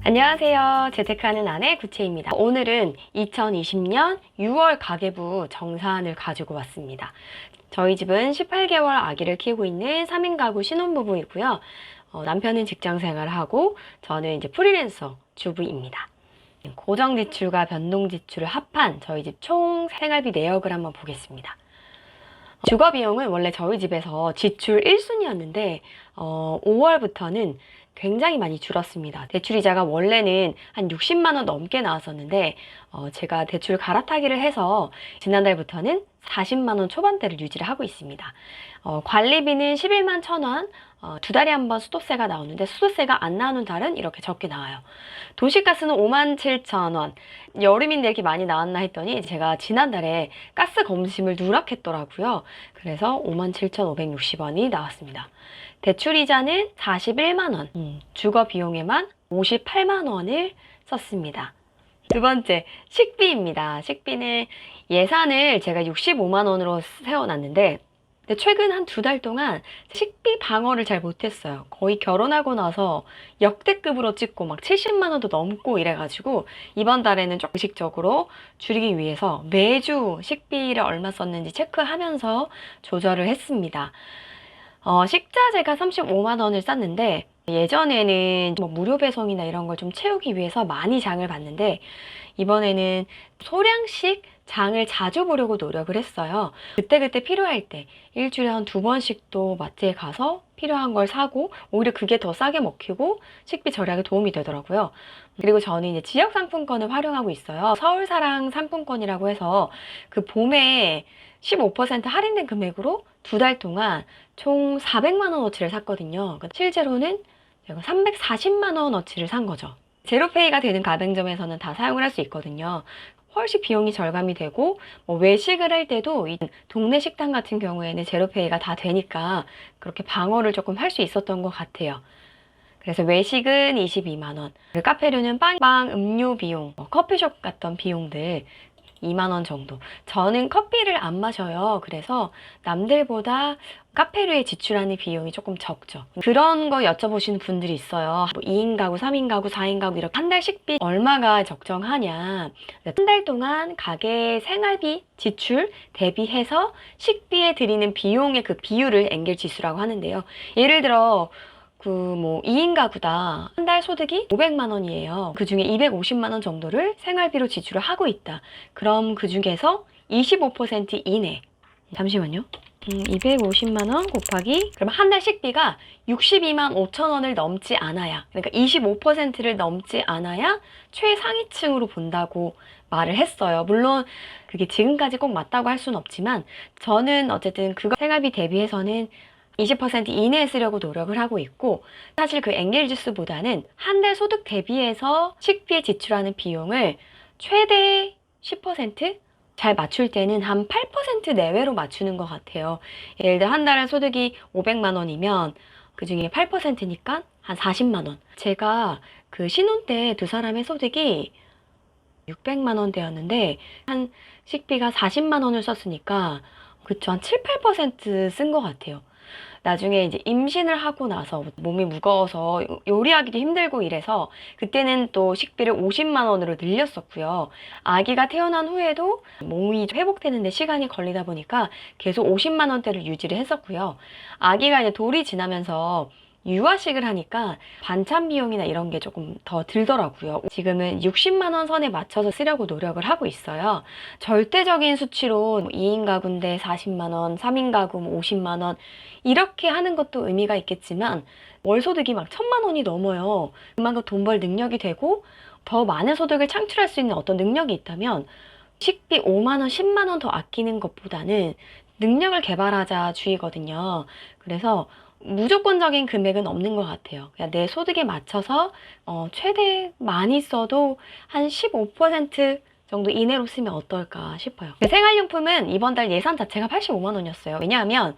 안녕하세요. 재테크하는 아내 구채입니다. 오늘은 2020년 6월 가계부 정산을 가지고 왔습니다. 저희 집은 18개월 아기를 키우고 있는 3인 가구 신혼부부이고요. 남편은 직장 생활을 하고 저는 이제 프리랜서 주부입니다. 고정 지출과 변동 지출을 합한 저희 집 총 생활비 내역을 한번 보겠습니다. 주거 비용은 원래 저희 집에서 지출 1순위였는데 5월부터는 굉장히 많이 줄었습니다. 대출이자가 원래는 한 60만 원 넘게 나왔었는데 제가 대출 갈아타기를 해서 지난달부터는 40만 원 초반대를 유지를 하고 있습니다. 관리비는 11만 1,000원, 두 달에 한 번 수도세가 나오는데 수도세가 안 나오는 달은 이렇게 적게 나와요. 도시가스는 5만 7,000원. 여름인데 이렇게 많이 나왔나 했더니 제가 지난달에 가스 검심을 누락했더라고요. 그래서 5만 7,560원이 나왔습니다. 대출이자는 41만 원, 주거 비용에만 58만 원을 썼습니다. 두 번째, 식비입니다. 식비는 예산을 제가 65만 원으로 세워놨는데 최근 한 두 달 동안 식비 방어를 잘 못했어요. 거의 결혼하고 나서 역대급으로 찍고 막 70만 원도 넘고 이래가지고 이번 달에는 좀 의식적으로 줄이기 위해서 매주 식비를 얼마 썼는지 체크하면서 조절을 했습니다. 식자재가 35만 원을 쌌는데 예전에는 뭐 무료 배송이나 이런 걸 좀 채우기 위해서 많이 장을 봤는데 이번에는 소량씩 장을 자주 보려고 노력을 했어요. 그때그때 필요할 때 일주일에 한 2번씩도 마트에 가서 필요한 걸 사고 오히려 그게 더 싸게 먹히고 식비 절약에 도움이 되더라고요. 그리고 저는 이제 지역 상품권을 활용하고 있어요. 서울사랑 상품권이라고 해서 그 봄에 15% 할인된 금액으로 두 달 동안 총 400만 원어치를 샀거든요. 실제로는 제가 340만 원어치를 산 거죠. 제로페이가 되는 가맹점에서는 다 사용을 할 수 있거든요. 훨씬 비용이 절감이 되고 외식을 할 때도 이 동네 식당 같은 경우에는 제로페이가 다 되니까 그렇게 방어를 조금 할 수 있었던 것 같아요. 그래서 외식은 22만 원, 카페료는 빵, 음료 비용, 커피숍 갔던 비용들 2만 원 정도. 저는 커피를 안 마셔요. 그래서 남들보다 카페류에 지출하는 비용이 조금 적죠. 그런 거 여쭤보시는 분들이 있어요. 뭐 2인 가구, 3인 가구, 4인 가구 이렇게 한 달 식비 얼마가 적정하냐. 한 달 동안 가계 생활비 지출 대비해서 식비에 들이는 비용의 그 비율을 엔겔 지수라고 하는데요. 예를 들어 2인 가구다. 한 달 소득이 500만 원이에요. 그 중에 250만 원 정도를 생활비로 지출을 하고 있다. 그럼 그 중에서 25% 이내. 잠시만요. 250만 원 곱하기 그럼 한 달 식비가 62만 5천 원을 넘지 않아야, 그러니까 25%를 넘지 않아야 최상위층으로 본다고 말을 했어요. 물론 그게 지금까지 꼭 맞다고 할 수는 없지만 저는 어쨌든 그거 생활비 대비해서는 20% 이내에 쓰려고 노력을 하고 있고, 사실 그 엔겔지수보다는 한 달 소득 대비해서 식비에 지출하는 비용을 최대 10%? 잘 맞출 때는 한 8% 내외로 맞추는 것 같아요. 예를 들어 한 달에 소득이 500만 원이면 그 중에 8%니까 한 40만 원. 제가 그 신혼 때 두 사람의 소득이 600만 원대였는데 한 식비가 40만 원을 썼으니까 그쵸, 한 7, 8%쓴 것 같아요. 나중에 이제 임신을 하고 나서 몸이 무거워서 요리하기도 힘들고 이래서 그때는 또 식비를 50만 원으로 늘렸었고요. 아기가 태어난 후에도 몸이 회복되는데 시간이 걸리다 보니까 계속 50만 원대를 유지를 했었고요. 아기가 이제 돌이 지나면서 육아식을 하니까 반찬 비용이나 이런 게 조금 더 들더라고요. 지금은 60만 원 선에 맞춰서 쓰려고 노력을 하고 있어요. 절대적인 수치로 2인 가구인데 40만 원, 3인 가구 50만 원 이렇게 하는 것도 의미가 있겠지만 월 소득이 막 1,000만 원이 넘어요. 그만큼 돈 벌 능력이 되고 더 많은 소득을 창출할 수 있는 어떤 능력이 있다면 식비 5만 원, 10만 원 더 아끼는 것보다는 능력을 개발하자 주의거든요. 그래서 무조건적인 금액은 없는 것 같아요. 그냥 내 소득에 맞춰서 최대 많이 써도 한 15% 정도 이내로 쓰면 어떨까 싶어요. 생활용품은 이번 달 예산 자체가 85만 원이었어요. 왜냐하면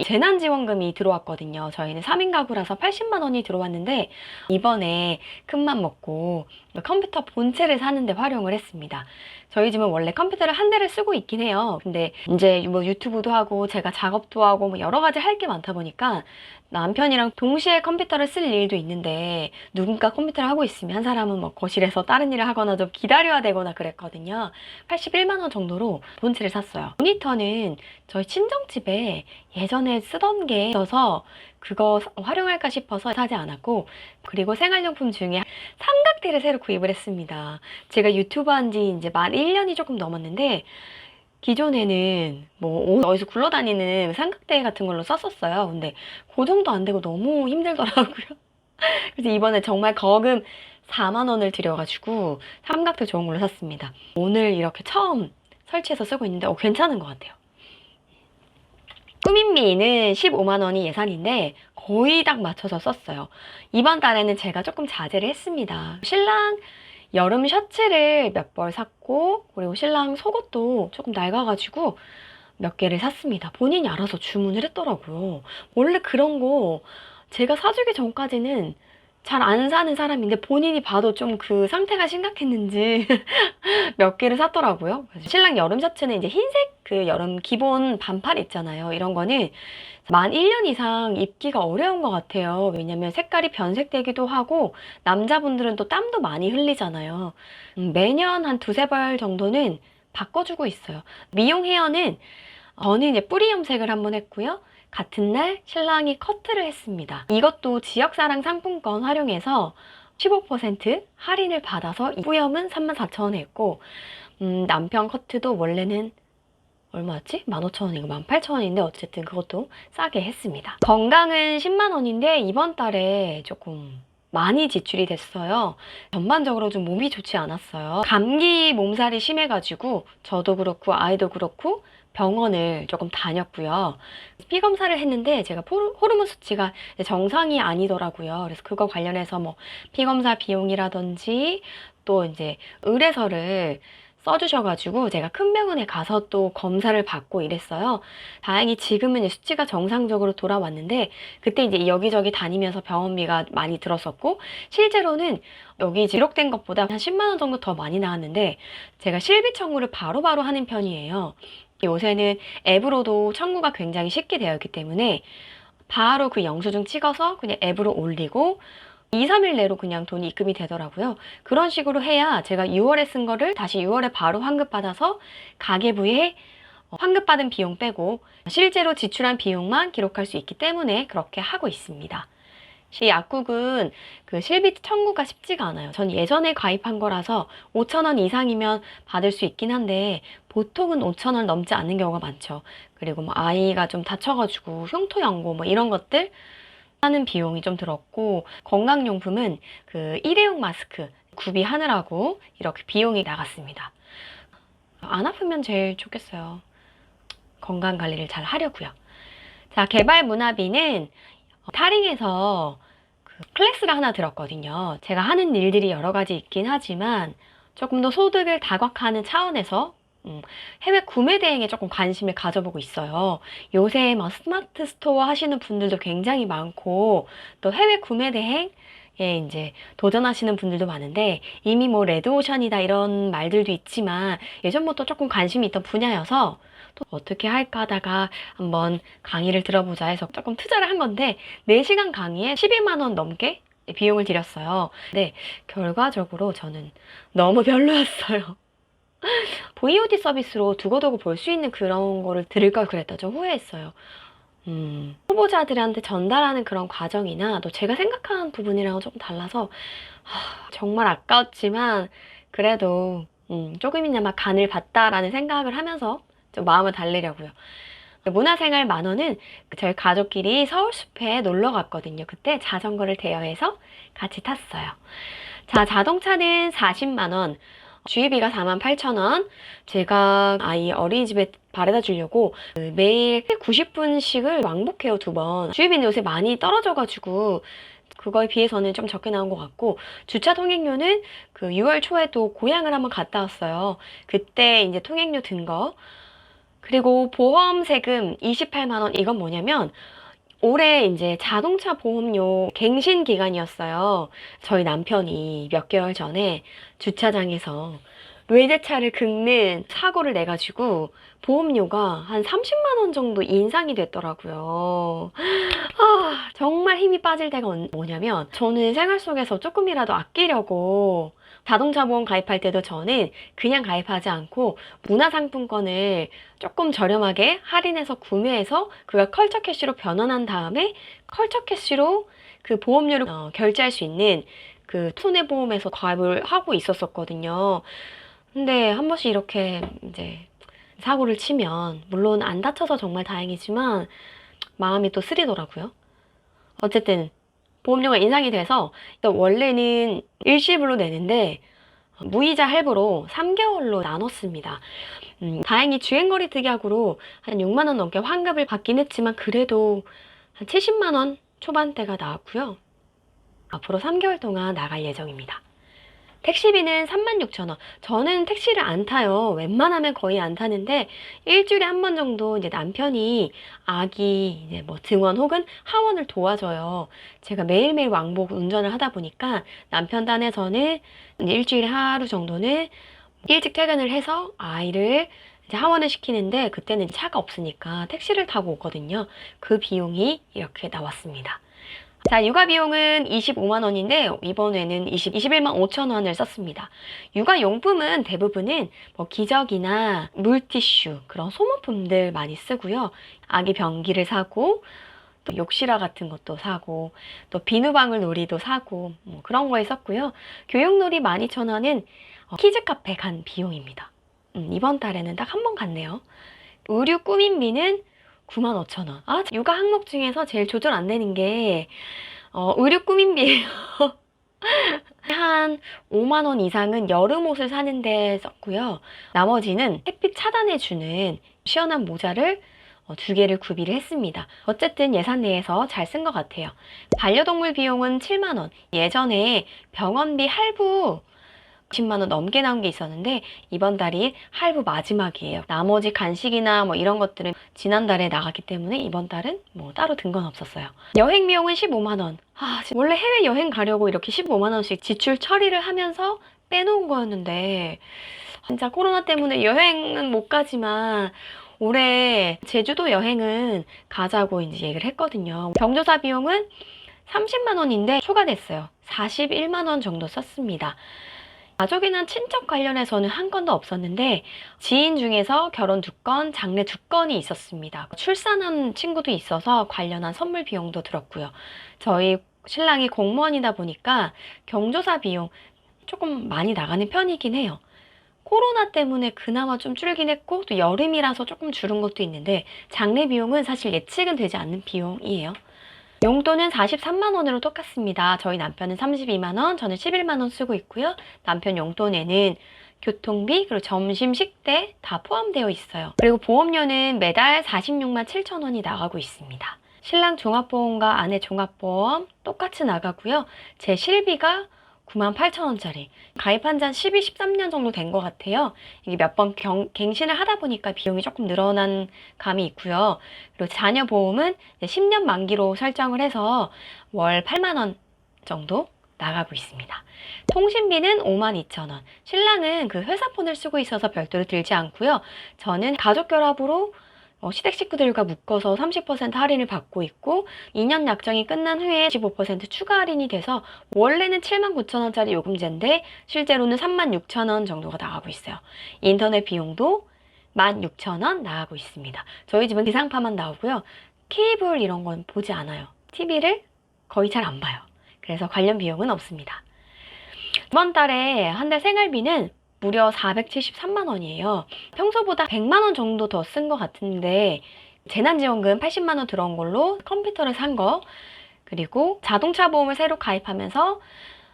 재난지원금이 들어왔거든요. 저희는 3인 가구라서 80만 원이 들어왔는데 이번에 큰맘 먹고 컴퓨터 본체를 사는데 활용을 했습니다. 저희 집은 원래 컴퓨터를 한 대를 쓰고 있긴 해요. 근데 이제 뭐 유튜브도 하고 제가 작업도 하고 뭐 여러 가지 할 게 많다 보니까 남편이랑 동시에 컴퓨터를 쓸 일도 있는데 누군가 컴퓨터를 하고 있으면 한 사람은 뭐 거실에서 다른 일을 하거나 좀 기다려야 되거나 그랬거든요. 81만 원 정도로 본체를 샀어요. 모니터는 저희 친정집에 예전에 쓰던 게 있어서 그거 활용할까 싶어서 사지 않았고, 그리고 생활용품 중에 삼각대를 새로 구입을 했습니다. 제가 유튜브 한 지 이제 만 1년이 조금 넘었는데 기존에는 뭐 어디서 굴러다니는 삼각대 같은 걸로 썼었어요. 근데 고정도 안 되고 너무 힘들더라고요. 그래서 이번에 정말 거금 4만 원을 들여가지고 삼각대 좋은 걸로 샀습니다. 오늘 이렇게 처음 설치해서 쓰고 있는데 괜찮은 것 같아요. 꾸민미는 15만 원이 예산인데 거의 딱 맞춰서 썼어요. 이번 달에는 제가 조금 자제를 했습니다. 신랑 여름 셔츠를 몇 벌 샀고, 그리고 신랑 속옷도 조금 낡아가지고 몇 개를 샀습니다. 본인이 알아서 주문을 했더라고요. 원래 그런 거 제가 사주기 전까지는 잘 안 사는 사람인데 본인이 봐도 좀 그 상태가 심각했는지 몇 개를 샀더라고요. 그래서 신랑 여름 셔츠는 이제 흰색 그 여름 기본 반팔 있잖아요. 이런 거는 만 1년 이상 입기가 어려운 것 같아요. 왜냐면 색깔이 변색되기도 하고 남자분들은 또 땀도 많이 흘리잖아요. 매년 한 두세 벌 정도는 바꿔주고 있어요. 미용 헤어는 저는 이제 뿌리 염색을 한번 했고요. 같은 날 신랑이 커트를 했습니다. 이것도 지역사랑 상품권 활용해서 15% 할인을 받아서 뿌염은 34,000원에 했고, 남편 커트도 원래는 얼마였지? 15,000원인가 18,000원인데 어쨌든 그것도 싸게 했습니다. 건강은 10만 원인데 이번 달에 조금 많이 지출이 됐어요. 전반적으로 좀 몸이 좋지 않았어요. 감기 몸살이 심해가지고 저도 그렇고 아이도 그렇고 병원을 조금 다녔고요. 피 검사를 했는데 제가 호르몬 수치가 정상이 아니더라고요. 그래서 그거 관련해서 뭐 피 검사 비용이라든지 또 이제 의뢰서를 써주셔가지고 제가 큰 병원에 가서 또 검사를 받고 이랬어요. 다행히 지금은 수치가 정상적으로 돌아왔는데 그때 이제 여기저기 다니면서 병원비가 많이 들었었고, 실제로는 여기 기록된 것보다 한 10만 원 정도 더 많이 나왔는데 제가 실비 청구를 바로바로 하는 편이에요. 요새는 앱으로도 청구가 굉장히 쉽게 되어 있기 때문에 바로 그 영수증 찍어서 그냥 앱으로 올리고 2, 3일 내로 그냥 돈이 입금이 되더라고요. 그런 식으로 해야 제가 6월에 쓴 거를 다시 6월에 바로 환급받아서 가계부에 환급받은 비용 빼고 실제로 지출한 비용만 기록할 수 있기 때문에 그렇게 하고 있습니다. 이 약국은 그 실비 청구가 쉽지가 않아요. 전 예전에 가입한 거라서 5,000원 이상이면 받을 수 있긴 한데 보통은 5,000원 넘지 않는 경우가 많죠. 그리고 뭐 아이가 좀 다쳐가지고 흉터 연고 뭐 이런 것들 하는 비용이 좀 들었고, 건강용품은 그 일회용 마스크 구비하느라고 이렇게 비용이 나갔습니다. 안 아프면 제일 좋겠어요. 건강 관리를 잘 하려고요. 자, 개발 문화비는 타링에서 그 클래스를 하나 들었거든요. 제가 하는 일들이 여러 가지 있긴 하지만 조금 더 소득을 다각화하는 차원에서 해외 구매 대행에 조금 관심을 가져보고 있어요. 요새 뭐 스마트 스토어 하시는 분들도 굉장히 많고 또 해외 구매 대행에 이제 도전하시는 분들도 많은데 이미 뭐 레드오션이다 이런 말들도 있지만 예전부터 조금 관심이 있던 분야여서 또 어떻게 할까 하다가 한번 강의를 들어보자 해서 조금 투자를 한 건데 4시간 강의에 12만 원 넘게 비용을 들였어요. 근데 결과적으로 저는 너무 별로였어요. VOD 서비스로 두고두고 볼 수 있는 그런 거를 들을 걸 그랬다. 좀 후회했어요. 후보자들한테 전달하는 그런 과정이나 또 제가 생각하는 부분이랑은 조금 달라서 정말 아까웠지만 그래도 조금이나마 간을 봤다라는 생각을 하면서 좀 마음을 달래려고요. 문화생활 만원은 저희 가족끼리 서울숲에 놀러 갔거든요. 그때 자전거를 대여해서 같이 탔어요. 자, 자동차는 40만 원. 주유비가 48,000원. 제가 아이 어린이집에 바래다 주려고 매일 90분씩을 왕복해요, 2번. 주유비는 요새 많이 떨어져가지고 그거에 비해서는 좀 적게 나온 것 같고, 주차 통행료는 그 6월 초에 또 고향을 한번 갔다 왔어요. 그때 이제 통행료 든 거 그리고 보험 세금 28만 원, 이건 뭐냐면 올해 이제 자동차 보험료 갱신 기간이었어요. 저희 남편이 몇 개월 전에 주차장에서 외제차를 긁는 사고를 내가지고 보험료가 한 30만 원 정도 인상이 됐더라고요. 아, 정말 힘이 빠질 때가 뭐냐면 저는 생활 속에서 조금이라도 아끼려고 자동차 보험 가입할 때도 저는 그냥 가입하지 않고 문화상품권을 조금 저렴하게 할인해서 구매해서 그걸 컬처 캐시로 변환한 다음에 컬처 캐시로 그 보험료를 결제할 수 있는 그 손해보험에서 가입을 하고 있었었거든요. 근데 한 번씩 이렇게 이제 사고를 치면 물론 안 다쳐서 정말 다행이지만 마음이 또 쓰리더라고요. 어쨌든 보험료가 인상이 돼서 원래는 일시불로 내는데 무이자 할부로 3개월로 나눴습니다. 다행히 주행거리 특약으로 한 6만 원 넘게 환급을 받긴 했지만 그래도 한 70만 원 초반대가 나왔고요. 앞으로 3개월 동안 나갈 예정입니다. 택시비는 36,000원. 저는 택시를 안 타요. 웬만하면 거의 안 타는데 일주일에 한 번 정도 이제 남편이 아기 이제 뭐 등원 혹은 하원을 도와줘요. 제가 매일매일 왕복 운전을 하다 보니까 남편 딴에서는 이제 일주일에 하루 정도는 일찍 퇴근을 해서 아이를 이제 하원을 시키는데 그때는 차가 없으니까 택시를 타고 오거든요. 그 비용이 이렇게 나왔습니다. 자, 육아 비용은 25만 원인데 이번에는 21만 5천 원을 썼습니다. 육아 용품은 대부분은 뭐 기저귀나 물티슈 그런 소모품들 많이 쓰고요. 아기 변기를 사고 또 욕실화 같은 것도 사고 또 비누방울 놀이도 사고 뭐 그런 거에 썼고요. 교육놀이 12,000원은 키즈 카페 간 비용입니다. 이번 달에는 딱 한 번 갔네요. 의류 꾸민비는 95,000원. 아, 육아 항목 중에서 제일 조절 안 되는 게 의류 꾸민비예요. 한 5만 원 이상은 여름 옷을 사는데 썼고요. 나머지는 햇빛 차단해주는 시원한 모자를 2개를 구비를 했습니다. 어쨌든 예산 내에서 잘 쓴 것 같아요. 반려동물 비용은 7만 원. 예전에 병원비 할부 10만 원 넘게 나온 게 있었는데 이번 달이 할부 마지막이에요. 나머지 간식이나 뭐 이런 것들은 지난달에 나갔기 때문에 이번 달은 뭐 따로 든 건 없었어요. 여행 비용은 15만 원. 아, 원래 해외 여행 가려고 이렇게 15만 원씩 지출 처리를 하면서 빼놓은 거였는데 진짜 코로나 때문에 여행은 못 가지만 올해 제주도 여행은 가자고 이제 얘기를 했거든요. 경조사 비용은 30만 원인데 초과됐어요. 41만 원 정도 썼습니다. 가족이나 친척 관련해서는 한 건도 없었는데 지인 중에서 결혼 2건, 장례 2건이 있었습니다. 출산한 친구도 있어서 관련한 선물 비용도 들었고요. 저희 신랑이 공무원이다 보니까 경조사 비용 조금 많이 나가는 편이긴 해요. 코로나 때문에 그나마 좀 줄긴 했고 또 여름이라서 조금 줄은 것도 있는데 장례 비용은 사실 예측은 되지 않는 비용이에요. 용돈은 43만 원으로 똑같습니다. 저희 남편은 32만 원, 저는 11만 원 쓰고 있고요. 남편 용돈에는 교통비, 그리고 점심 식대 다 포함되어 있어요. 그리고 보험료는 매달 46만 7천 원이 나가고 있습니다. 신랑 종합보험과 아내 종합보험 똑같이 나가고요. 제 실비가 9만 8천 원짜리. 가입한 지 한 12, 13년 정도 된 것 같아요. 이게 몇 번 갱신을 하다 보니까 비용이 조금 늘어난 감이 있고요. 그리고 자녀 보험은 10년 만기로 설정을 해서 월 8만 원 정도 나가고 있습니다. 통신비는 5만 2천 원. 신랑은 그 회사 폰을 쓰고 있어서 별도로 들지 않고요. 저는 가족 결합으로 시댁 식구들과 묶어서 30% 할인을 받고 있고 2년 약정이 끝난 후에 15% 추가 할인이 돼서 원래는 7만 9천 원짜리 요금제인데 실제로는 3만 6천 원 정도가 나가고 있어요. 인터넷 비용도 16,000원 나가고 있습니다. 저희 집은 지상파만 나오고요. 케이블 이런 건 보지 않아요. TV를 거의 잘 안 봐요. 그래서 관련 비용은 없습니다. 이번 달에 한 달 생활비는 무려 473만 원이에요. 평소보다 100만 원 정도 더 쓴 것 같은데 재난지원금 80만 원 들어온 걸로 컴퓨터를 산 거, 그리고 자동차 보험을 새로 가입하면서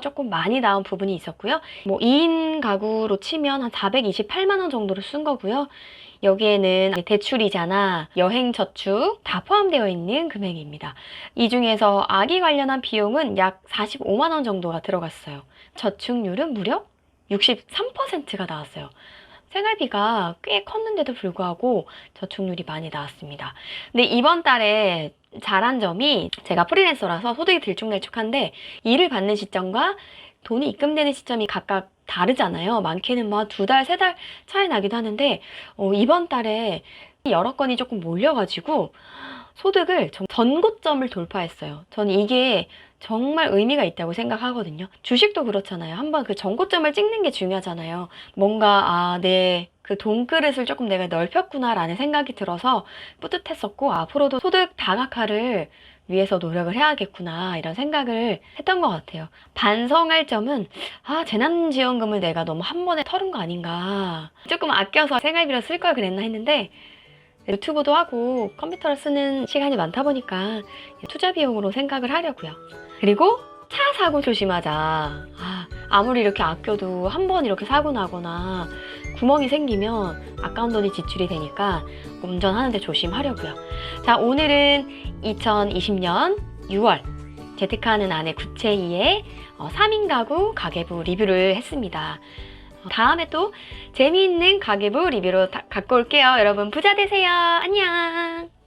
조금 많이 나온 부분이 있었고요. 뭐 2인 가구로 치면 한 428만 원 정도를 쓴 거고요. 여기에는 대출이자나 여행 저축 다 포함되어 있는 금액입니다. 이 중에서 아기 관련한 비용은 약 45만 원 정도가 들어갔어요. 저축률은 무려 63%가 나왔어요. 생활비가 꽤 컸는데도 불구하고 저축률이 많이 나왔습니다. 근데 이번 달에 잘한 점이 제가 프리랜서라서 소득이 들쭉날쭉한데 일을 받는 시점과 돈이 입금되는 시점이 각각 다르잖아요. 많게는 막 2달, 3달 차이 나기도 하는데 이번 달에 여러 건이 조금 몰려가지고 소득을 전고점을 돌파했어요. 저는 이게 정말 의미가 있다고 생각하거든요. 주식도 그렇잖아요. 한번 그 전고점을 찍는 게 중요하잖아요. 뭔가 그 돈그릇을 조금 내가 넓혔구나라는 생각이 들어서 뿌듯했었고, 앞으로도 소득 다각화를 위해서 노력을 해야겠구나 이런 생각을 했던 것 같아요. 반성할 점은 재난지원금을 내가 너무 한 번에 털은 거 아닌가, 조금 아껴서 생활비로 쓸 걸 그랬나 했는데 유튜브도 하고 컴퓨터를 쓰는 시간이 많다 보니까 투자 비용으로 생각을 하려고요. 그리고 차 사고 조심하자. 아무리 이렇게 아껴도 한 번 이렇게 사고 나거나 구멍이 생기면 아까운 돈이 지출이 되니까 운전하는데 조심하려고요. 자, 오늘은 2020년 6월 재테크하는 아내 구체 2의 3인 가구 가계부 리뷰를 했습니다. 다음에 또 재미있는 가계부 리뷰로 갖고 올게요. 여러분 부자 되세요. 안녕.